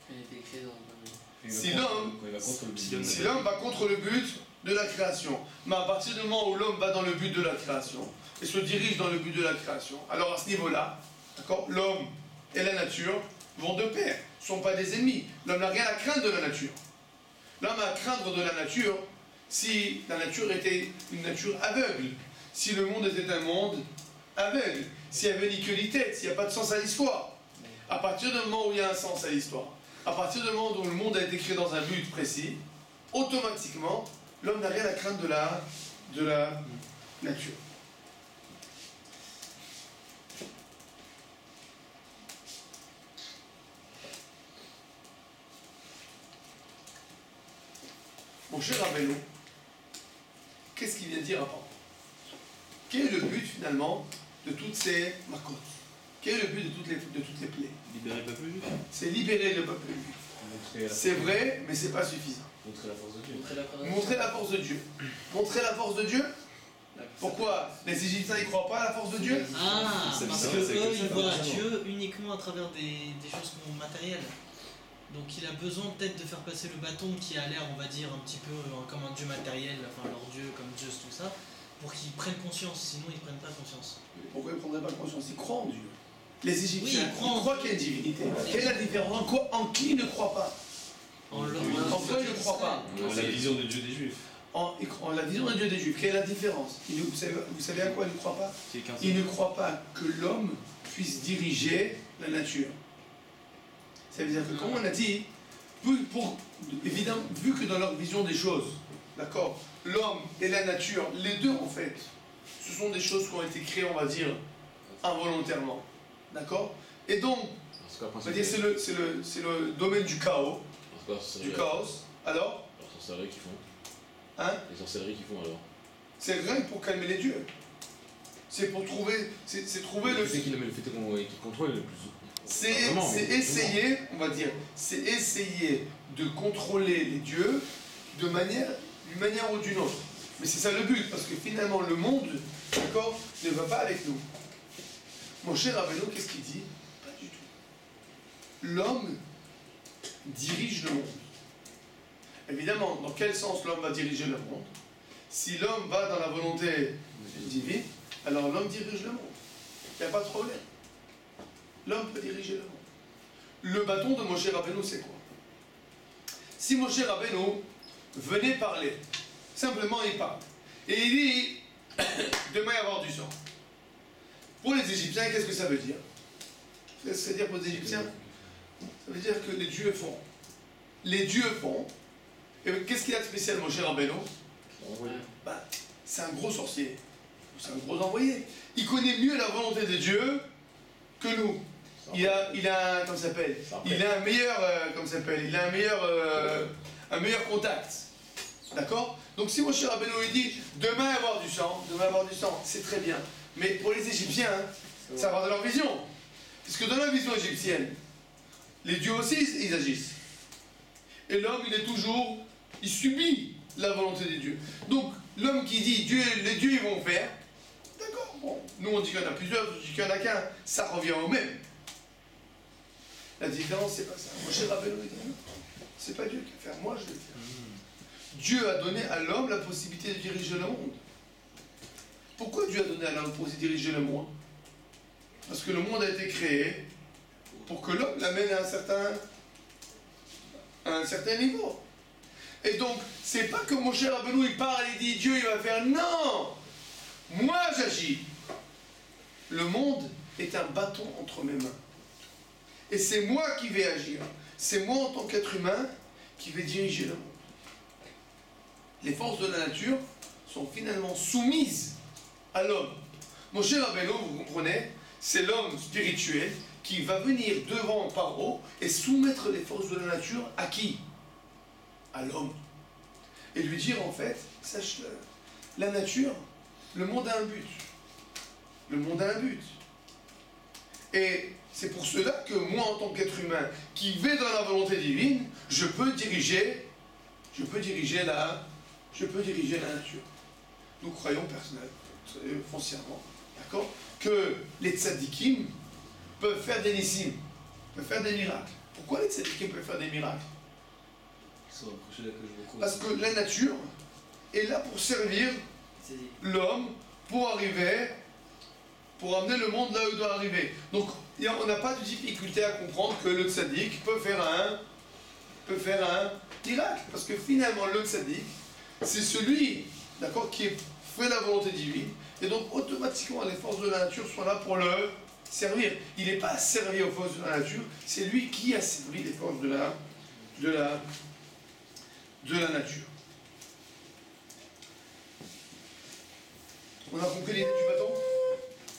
Elle a été créée dans un si l'homme Quand il va contre le but. si l'homme va contre le but de la création, mais à partir du moment où l'homme va dans le but de la création, et se dirige dans le but de la création, alors à ce niveau-là, d'accord, l'homme et la nature vont de pair, ne sont pas des ennemis. L'homme n'a rien à craindre de la nature. L'homme a à craindre de la nature si la nature était une nature aveugle, si le monde était un monde aveugle, s'il n'y avait ni queue ni tête, s'il n'y a pas de sens à l'histoire. À partir du moment où il y a un sens à l'histoire, à partir du moment où le monde a été créé dans un but précis, automatiquement, l'homme n'a rien à craindre de la nature. Mon cher Rabbeinu, qu'est-ce qu'il vient dire avant? Quel est le but finalement de toutes ces makot? Quel est le but de toutes les plaies? Libérer le peuple juif. C'est libérer le peuple juif. C'est vrai, mais c'est pas suffisant. Montrer la force de Dieu. Montrer la force de Dieu. Montrer la force de Dieu. Pourquoi les Égyptiens ils croient pas à la force de Dieu? Ah, C'est parce bizarre, que c'est eux, comme ça, ils voient forcément. Dieu uniquement à travers des choses matérielles. Donc il a besoin peut-être de faire passer le bâton qui a l'air, on va dire, un petit peu comme un dieu matériel, enfin leur dieu comme Zeus, tout ça, pour qu'ils prennent conscience, sinon ils prennent pas conscience. Pourquoi ils ne prendraient pas conscience? Ils croient en Dieu. Les Égyptiens, Oui, ils croient en croient qu'il y a une divinité. Quelle est la différence? En qui ils ne croient pas? En leur En quoi ils ne croient pas? La vision de Dieu des Juifs. En la vision de Dieu des Juifs. Quelle est la différence? Vous savez à quoi ils ne croient pas? Qui est 15 Ils ne croient pas que l'homme puisse diriger la nature. Ça veut dire que, comme on a dit, évidemment, vu que dans leur vision des choses, d'accord, l'homme et la nature, les deux en fait, ce sont des choses qui ont été créées, on va dire, involontairement. D'accord? Et donc, on va dire c'est le domaine du chaos, du chaos. Alors? Les sorcelleries qu'ils font. Hein? Les sorcelleries qu'ils font alors. C'est rien que pour calmer les dieux. C'est pour trouver, c'est trouver le... Le fait qu'il contrôle le plus. C'est Vraiment, essayer, on va dire, c'est essayer de contrôler les dieux d'une manière ou d'une autre. Mais c'est ça le but, parce que finalement le monde, d'accord, ne va pas avec nous. Mon cher Rabbeinu, qu'est-ce qu'il dit? Pas du tout. L'homme dirige le monde. Évidemment, dans quel sens l'homme va diriger le monde? Si l'homme va dans la volonté divine, alors l'homme dirige le monde. Il n'y a pas de problème. L'homme peut diriger le monde. Le bâton de Moshe Rabbeinu, c'est quoi? Si Moshe Rabbeinu venait parler, simplement il parle, et il dit, demain il va y avoir du sang. Pour les Égyptiens, qu'est-ce que ça veut dire? Qu'est-ce que ça veut dire pour les Égyptiens? Ça veut dire que les dieux font. Les dieux font. Et qu'est-ce qu'il a de spécial, Moshe Rabbeinu? Bah, c'est un gros sorcier. C'est un gros envoyé. Il connaît mieux la volonté de Dieu que nous. Il a comment ça s'appelle? Il a un meilleur, comment ça s'appelle? Il a un meilleur contact. D'accord? Donc si Moshe Rabbeinu il dit demain avoir du sang, c'est très bien. Mais pour les Égyptiens, hein, ça va de leur vision. Parce que dans la vision égyptienne, les dieux aussi ils agissent. Et l'homme il subit la volonté des dieux. Donc l'homme qui dit les dieux ils vont faire, d'accord, bon, nous on dit qu'il y en a plusieurs, on dit qu'il n'y en a qu'un, ça revient au même. La différence, c'est pas ça. Moshe Rabbeinu, il dit non, c'est pas Dieu qui va faire, moi je vais le faire. Dieu a donné à l'homme la possibilité de diriger le monde. Pourquoi Dieu a donné à l'homme la possibilité de diriger le monde? Parce que le monde a été créé pour que l'homme l'amène à un certain niveau. Et donc, c'est pas que Moshe Rabbeinu il parle et dit Dieu il va faire, non! Moi j'agis. Le monde est un bâton entre mes mains. Et c'est moi qui vais agir. C'est moi en tant qu'être humain qui vais diriger le monde. les forces de la nature sont finalement soumises à l'homme. Moshe Rabbeinu, vous comprenez, c'est l'homme spirituel qui va venir devant Paro et soumettre les forces de la nature à qui? À l'homme. Et lui dire en fait, sache-le, la nature, le monde a un but. Le monde a un but. Et c'est pour cela que moi, en tant qu'être humain, qui vais dans la volonté divine, je peux diriger la nature. Nous croyons personnellement, foncièrement, d'accord, que les tzadikim peuvent faire des nissim, peuvent faire des miracles. Pourquoi les tzadikim peuvent faire des miracles? Parce que la nature est là pour servir l'homme, pour amener le monde là où il doit arriver. Donc, on n'a pas de difficulté à comprendre que le tzaddik peut faire un miracle. Parce que finalement, le tzaddik, c'est celui, d'accord, qui fait la volonté divine. Et donc, automatiquement, les forces de la nature sont là pour le servir. Il n'est pas servi aux forces de la nature, c'est lui qui a servi les forces de la nature. On a compris l'idée du bâton?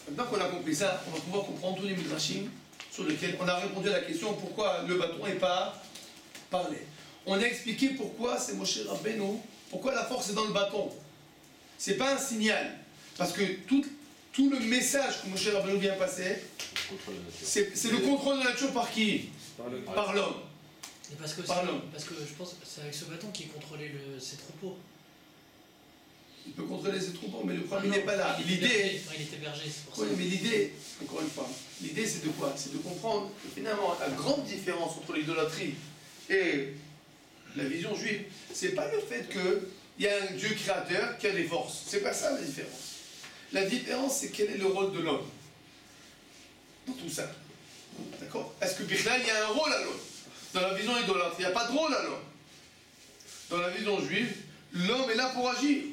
Maintenant qu'on a compris ça, on va pouvoir comprendre tous les midrashim sur lesquels on a répondu à la question pourquoi le bâton n'est pas parlé. On a expliqué pourquoi c'est Moshe Rabbeinu, pourquoi la force est dans le bâton. C'est pas un signal, parce que tout le message que Moshe Rabbeinu vient passer, c'est le contrôle de la nature par qui? Par l'homme. Et parce que je pense que c'est avec ce bâton qu'il contrôlait ses troupeaux. Il peut contrôler ses troupeaux, mais le problème n'est pas là. L'idée. Il était berger, c'est pour ça. Oui, mais l'idée, encore une fois, l'idée c'est de quoi? C'est de comprendre que finalement la grande différence entre l'idolâtrie et la vision juive, c'est pas le fait qu'il y a un Dieu créateur qui a des forces. C'est pas ça la différence. La différence, c'est quel est le rôle de l'homme dans tout ça. D'accord? Est-ce que Bichlal, il y a un rôle à l'homme? Dans la vision idolâtre, il n'y a pas de rôle à l'homme. Dans la vision juive, l'homme est là pour agir.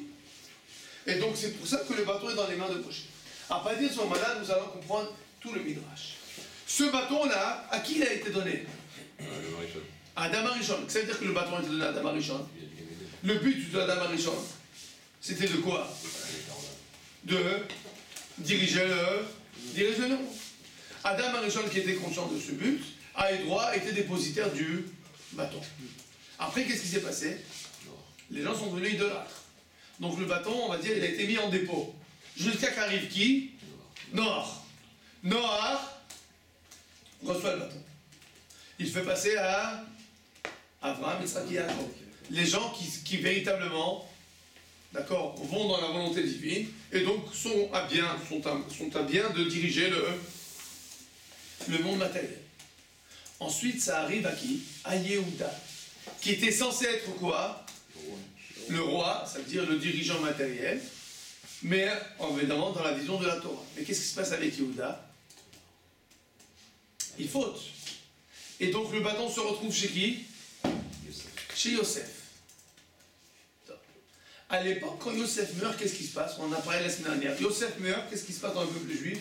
Et donc c'est pour ça que le bâton est dans les mains de Moshe. À partir de ce moment-là, nous allons comprendre tout le midrash. Ce bâton-là, à qui il a été donné? À Adam Arishon. Ça veut dire que le bâton a été donné à Adam Arishon. Le but de Adam Arishon, c'était de quoi? De diriger le monde. Adam Arishon, qui était conscient de ce but, a eu droit, était dépositaire du bâton. Après, qu'est-ce qui s'est passé? Les gens sont devenus idolâtres. Donc le bâton, on va dire, il a été mis en dépôt. Jusqu'à qu'arrive qui? Noach. Noach reçoit le bâton. Il fait passer à Abraham, Yitzhak et Yaakov. Les gens qui véritablement, d'accord, vont dans la volonté divine et donc sont à bien de diriger le monde matériel. Ensuite, ça arrive à qui? À Yehuda, qui était censé être quoi? Le roi, ça veut dire le dirigeant matériel, mais évidemment dans la vision de la Torah. Mais qu'est-ce qui se passe avec Yehuda? Il faute. Et donc le bâton se retrouve chez qui? Chez Yosef. À l'époque, quand Yosef meurt, qu'est-ce qui se passe? On en a parlé la semaine dernière. Yosef meurt, qu'est-ce qui se passe dans le peuple juif?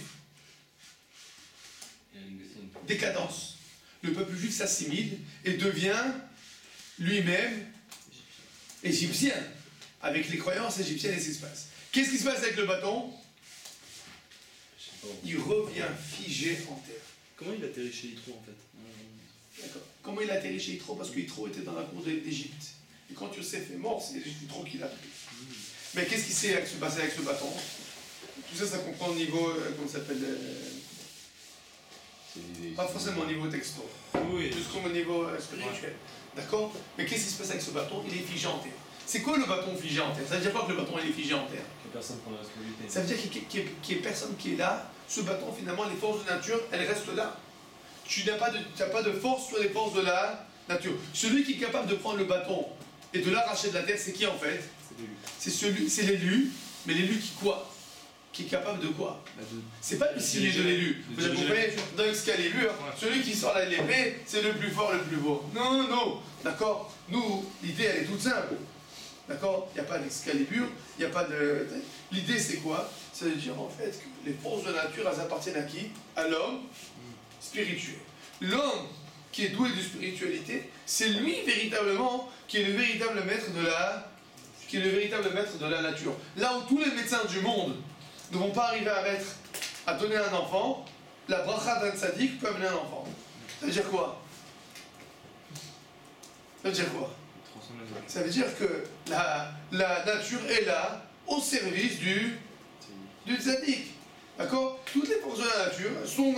Décadence. Le peuple juif s'assimile et devient lui-même égyptien, avec les croyances égyptiennes et ce qui se passe. Qu'est-ce qui se passe avec le bâton? Il revient figé en terre. Comment il atterrit chez Yitro en fait? D'accord. Comment il atterrit chez Yitro? Parce que Yitro était dans la cour d'Égypte. Et quand Yosef est mort, c'est Yitro qui l'a pris. Mais qu'est-ce qui s'est passé avec ce bâton? Tout ça, ça comprend au niveau, comment ça s'appelle, pas forcément au niveau texto, Oui. juste comme au niveau spirituel. D'accord? Mais qu'est-ce qui se passe avec ce bâton? Il est figé en terre. C'est quoi le bâton figé en terre? Ça veut dire pas que le bâton il est figé en terre. Que personne prend la responsabilité. Ça veut dire qu'il n'y ait personne qui est là. Ce bâton, finalement, les forces de nature, elles restent là. Tu n'as pas de force sur les forces de la nature. Celui qui est capable de prendre le bâton et de l'arracher de la terre, c'est qui en fait? C'est l'élu. Mais l'élu qui quoi? Qui est capable de quoi? C'est pas le signe de l'élu. Vous avez compris? Dans Excalibur, celui qui sort l'épée, c'est le plus fort, le plus beau. Non, non. D'accord? Nous, l'idée, elle est toute simple. D'accord? Il n'y a pas d'Excalibur, il n'y a pas de... L'idée, c'est quoi? Ça veut dire, en fait, que les forces de la nature, elles appartiennent à qui? À l'homme spirituel. L'homme qui est doué de spiritualité, c'est lui, véritablement, qui est le véritable maître de qui est le véritable maître de la nature. Là où tous les médecins du monde ne vont pas arriver à donner un enfant, la bracha d'un tzaddik peut amener un enfant. Ça veut dire quoi? Ça veut dire quoi? Ça veut dire que la nature est là, au service du tzaddik. D'accord? Toutes les forces de la nature sont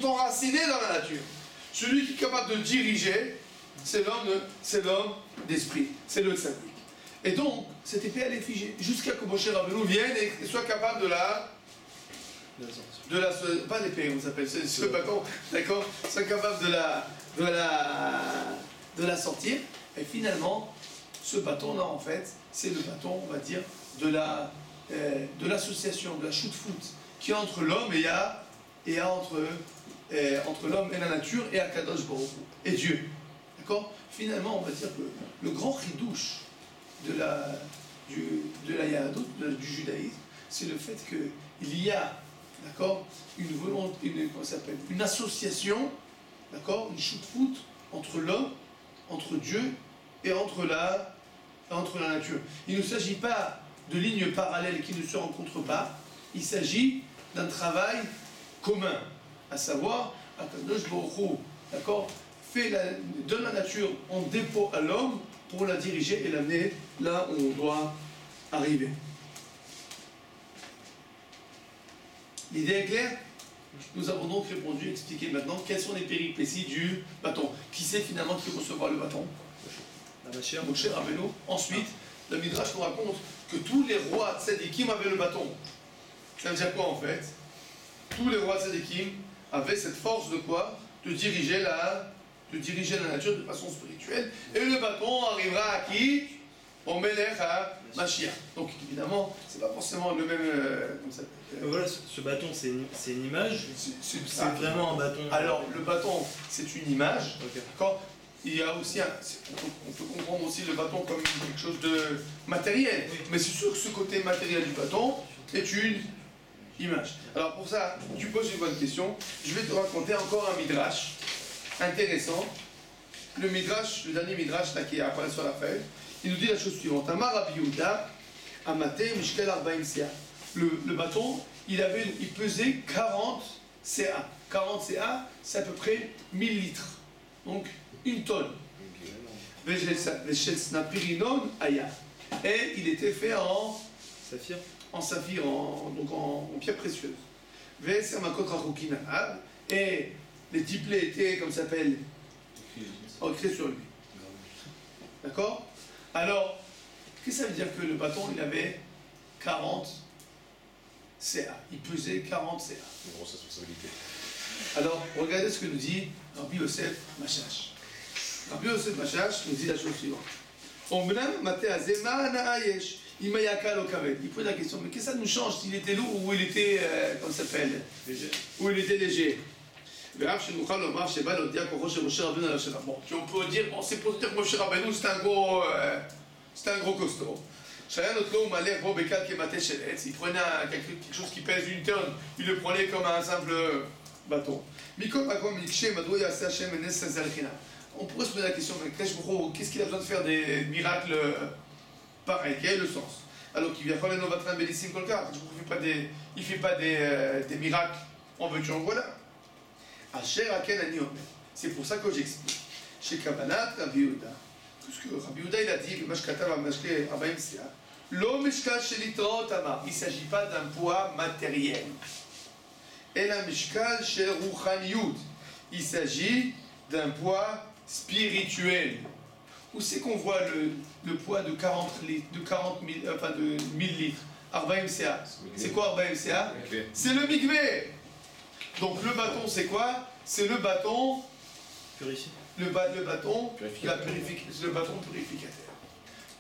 enracinées dans la nature. Celui qui est capable de diriger, c'est l'homme d'esprit, c'est le tzaddik. Et donc, cette épée, elle est figée, jusqu'à ce que Moshe Rabbeinu vienne et soit capable pas l'épée, on s'appelle, c'est ce bâton, d'accord, soit capable de la sortir. Et finalement, ce bâton-là, en fait, c'est le bâton, on va dire, de l'association, de la shoot-foot, qui est entre l'homme entre l'homme et la nature, et Akadosh Baruch Hu, et Dieu. D'accord? Finalement, on va dire que le grand chidouche de la Yahadut, du judaïsme, c'est le fait qu'il y a, d'accord, une volonté, une association, d'accord, une shoot-foot entre l'homme, entre Dieu et entre la nature. Il ne s'agit pas de lignes parallèles qui ne se rencontrent pas, il s'agit d'un travail commun, à savoir, Akadosh Baruch Hu, d'accord, donne la nature en dépôt à l'homme pour la diriger et l'amener là où on doit arriver. L'idée est claire? Nous avons donc répondu, expliqué maintenant quelles sont les péripéties du bâton. Qui sait finalement qui recevra le bâton? Moshe Rabbeinu. Ensuite, le Midrash nous raconte que tous les rois tzadikim avaient le bâton. Ça veut dire quoi en fait? Tous les rois tzadikim avaient cette force de quoi? De diriger la nature de façon spirituelle. Et le bâton arrivera à qui? Au Melech à Mashiach. Donc évidemment, c'est pas forcément le même. Voilà, ce bâton, c'est une image. C'est vraiment un bâton. Alors, le bâton, c'est une image. Okay. D'accord? Il y a aussi on peut comprendre aussi le bâton comme quelque chose de matériel. Oui. Mais c'est sûr que ce côté matériel du bâton est une image. Alors pour ça, tu poses une bonne question. Je vais te raconter encore un midrash intéressant. Le midrash, le dernier midrash là, qui apparaît sur la feuille, il nous dit la chose suivante. Amar Rabbi Yehuda, Amate Mishkel Arbaim Sea. Le bâton, il pesait 40 CA. 40 CA, c'est à peu près 1000 litres. Donc, une tonne. Et il était fait en saphir, donc en pierre précieuse. Et les tiplets étaient, comme ça s'appelle, ancrés sur lui. D'accord? Alors, qu'est-ce que ça veut dire que le bâton, il avait 40 CA? Il pesait 40 CA. Une grosse responsabilité. Alors, regardez ce que nous dit Rabbi Yosef Mashash. Rabbi Yosef Mashash nous dit la chose suivante. Il pose la question, mais qu'est-ce que ça nous change s'il était lourd ou il était, comment ça s'appelle? Ou il était léger? Bon, on peut dire, bon, c'est pour dire que Moshe Rabbeinu c'est un gros costaud. Il prenait quelque chose qui pèse une tonne, il le prenait comme un simple bâton. On pourrait se poser la question, mais qu'est-ce qu'il a besoin de faire des miracles pareils? Quel est le sens? Alors qu'il vient faire les novatrin bélissim kolkar, il ne fait pas des miracles en veux-tu en voilà. C'est pour ça que j'explique. Chez Kavanat, Rabbi Yehuda, tout ce que Rabbi Yehuda il a dit, il ne s'agit pas d'un poids matériel. Il s'agit d'un poids spirituel. Où c'est qu'on voit le poids de 40 litres, de 1000 litres? Arbaim CA. C'est quoi Arbaim CA? C'est le mikvé. Donc le bâton, c'est quoi? C'est le bâton purifié. Le bâton purificateur.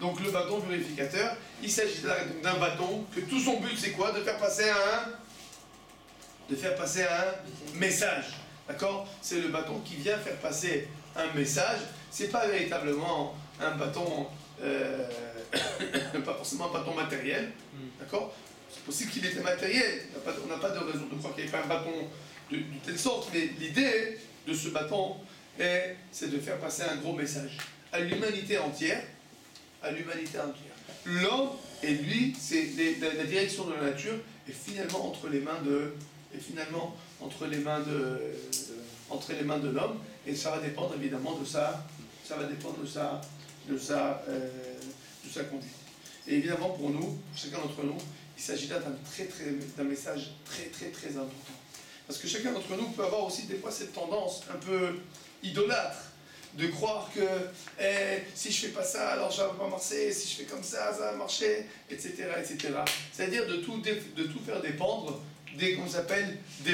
Donc le bâton purificateur, il s'agit d'un bâton que tout son but c'est quoi? De faire passer un message. D'accord? C'est le bâton qui vient faire passer un message. C'est pas véritablement un bâton, pas forcément un bâton matériel. D'accord? C'est possible qu'il était matériel. On n'a pas de raison de croire qu'il n'y avait pas un bâton de telle sorte. Mais l'idée de ce bâton, c'est de faire passer un gros message à l'humanité entière, à l'humanité entière. L'homme, et lui, c'est la direction de la nature est finalement entre les mains de l'homme, et ça va dépendre évidemment de sa conduite. Et évidemment pour nous, pour chacun d'entre nous, il s'agit là d'un message très important. Parce que chacun d'entre nous peut avoir aussi des fois cette tendance un peu idolâtre de croire que si je fais pas ça, alors ça va pas marcher, si je fais comme ça va marcher, etc. C'est-à-dire de tout faire dépendre des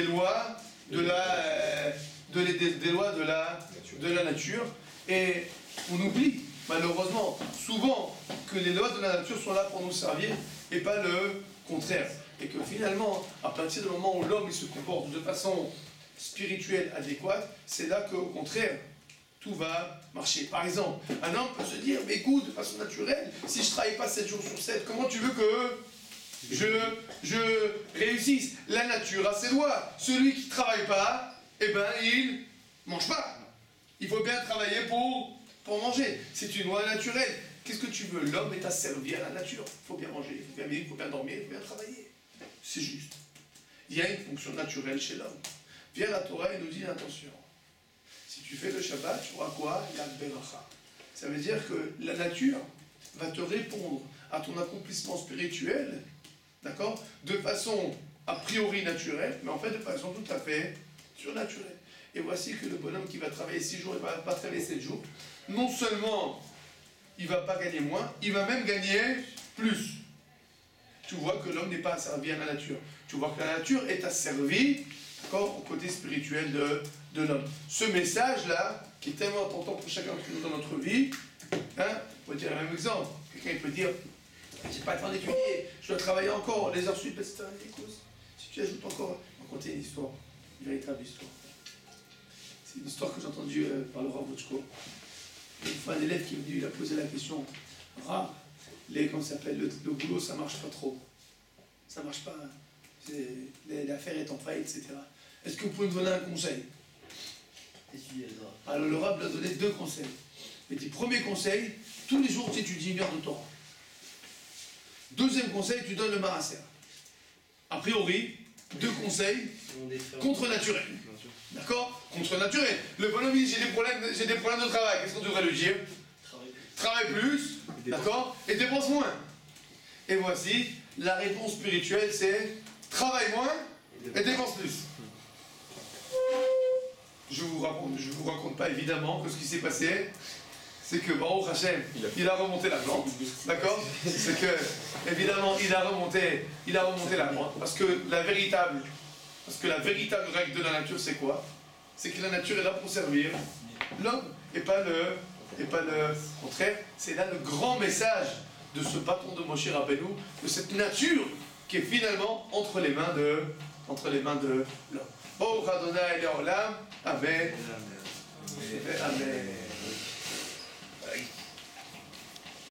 lois de la nature. Et on oublie, malheureusement, souvent que les lois de la nature sont là pour nous servir et pas le contraire. Et que finalement, à partir du moment où l'homme il se comporte de façon spirituelle adéquate, c'est là qu'au contraire, tout va marcher. Par exemple, un homme peut se dire, mais écoute, de façon naturelle, si je travaille pas 7 jours sur 7, comment tu veux que je réussisse? La nature a ses lois. Celui qui ne travaille pas, eh ben, il mange pas. Il faut bien travailler pour manger. C'est une loi naturelle. Qu'est-ce que tu veux? L'homme est asservi à la nature. Il faut bien manger, il faut bien vivre, il faut bien dormir, il faut bien travailler. C'est juste. Il y a une fonction naturelle chez l'homme. Vient la Torah et nous dit, attention, si tu fais le Shabbat, tu auras quoi? La beracha. Ça veut dire que la nature va te répondre à ton accomplissement spirituel, d'accord, de façon a priori naturelle, mais en fait de façon tout à fait surnaturelle. Et voici que le bonhomme qui va travailler 6 jours et ne va pas travailler 7 jours, non seulement il ne va pas gagner moins, il va même gagner plus. Tu vois que l'homme n'est pas asservi à la nature. Tu vois que la nature est asservie, d'accord, au côté spirituel de l'homme. Ce message-là, qui est tellement important pour chacun de nous dans notre vie, on va dire le même exemple. Quelqu'un peut dire, j'ai pas le temps d'étudier, je dois travailler encore, les heures sup, etc. Écoute, si tu ajoutes encore, on va raconter une histoire, une véritable histoire. C'est une histoire que j'ai entendue par le Rav Wotchko. Une fois, un élève qui est venu, il a posé la question, Rav, comment ça s'appelle, le boulot, ça marche pas trop. Ça marche pas, l'affaire est en faillite, etc. Est-ce que vous pouvez me donner un conseil? Alors le Rav lui a donné 2 conseils. Il dit, premier conseil, tous les jours tu étudies 1 heure de Torah. Deuxième conseil, tu donnes le maaser. A priori, 2 conseils contre-naturels. D'accord? Contre-naturel. Le bonhomme dit, j'ai des problèmes de travail. Qu'est-ce qu'on devrait lui dire? Travaille plus, d'accord? Et dépense moins. Et voici, la réponse spirituelle, c'est travaille moins et dépense plus. Je vous raconte pas évidemment que ce qui s'est passé, c'est que Baruch Hashem, il a remonté la pente, d'accord? C'est que, évidemment, il a remonté la pente, parce que la véritable règle de la nature, c'est quoi? C'est que la nature est là pour servir l'homme, et pas le contraire. C'est là le grand message de ce bâton de Moshe Rabbeinu, de cette nature qui est finalement entre les mains de l'homme. Oh, Adonai Leolam, Amen. Amen.